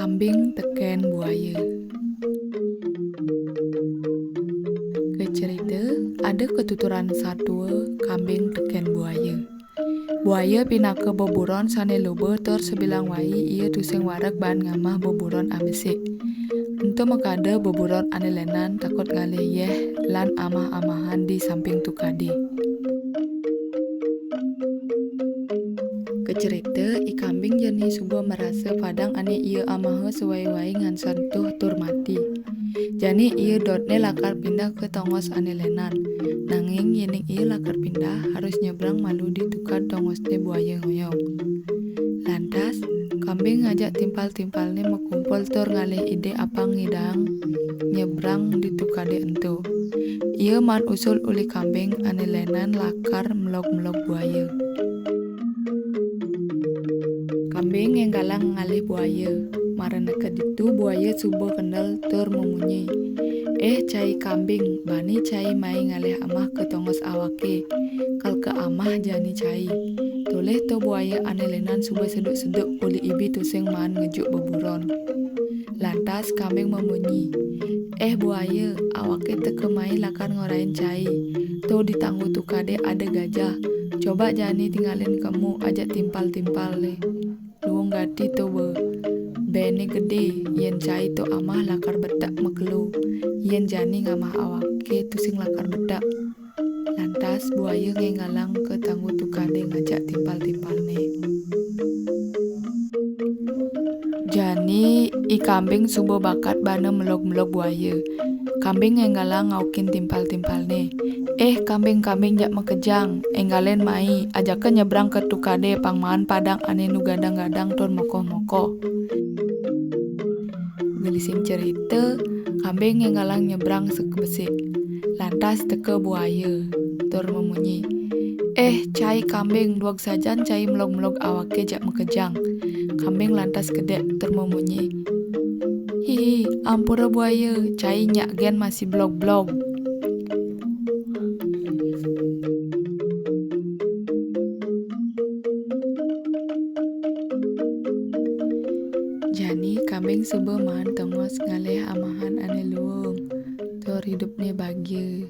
Kambing teken buaya. Kecerita, ada ketuturan satwa kambing teken buaya. Buaya pinaka boburon sane loba tor sebilang wai ia tusing warak ban ngamah boburon abesik. Ento makada boburon ane lenan takut ngalih yeh lan amah-amahan di samping tukade. Kecerita, kambing jani subuh merasa padang ane ia amaha sewai-wai ngan sentuh tur mati. Jani ia dotne lakar pindah ke tongos ane lenan. Nanging yening ia lakar pindah harus nyebrang malu di tukad tongosne buaya ngoyong. Lantas, kambing ngajak timpal-timpalne mekumpul tur ngalih ide apang ngidang nyebrang di tukade ento. Ia man usul uli kambing ane lenan lakar melog-melog buaya. Kambing yang galang ngalih buaya, marana keditu buaya subuh kendal tur memunyi. Cai kambing, bani cai mai ngalih amah ke tongos awake, kal ke amah jani cai. Toleh to buaya ane lenan subuh seduk-seduk uli ibi tusing man ngejuk beburon. Lantas kambing memunyi, buaya, awake teke mai lakar ngorain cai. To ditangguh tukade ada gajah, coba jani tinggalin kamu ajak timpal-timpal le. Luang gati to bene gede, yen cai to amah lakar bedak mekelu, yen jani ngamah awake tusing lakar bedak. Lantas buaya ngengalang ke tangguh tukade ngajak timpal-timpalne. Jani kambing subuh bakat bana melog-melog buaya. Kambing enggalang ngaukin timpal-timpalne. Kambing-kambing jak mekejang, enggalen mai, ajakan nyebrang ke tukade pangmaan padang ane nu gadang-gadang tur mokoh-mokoh. Gelising cerita, kambing enggalang nyebrang sekebesik. Lantas teke buaya, tur memunyi. Cai kambing, duag sajan cai melog-melog awake jak mekejang. Kambing lantas kedek tur memunyi. Hihi, ampura buaya, cai nyak gen masih blog-blog. Jani kambing subuh man tongos ngalih amahan ane luung, tur hidupnya bahagia.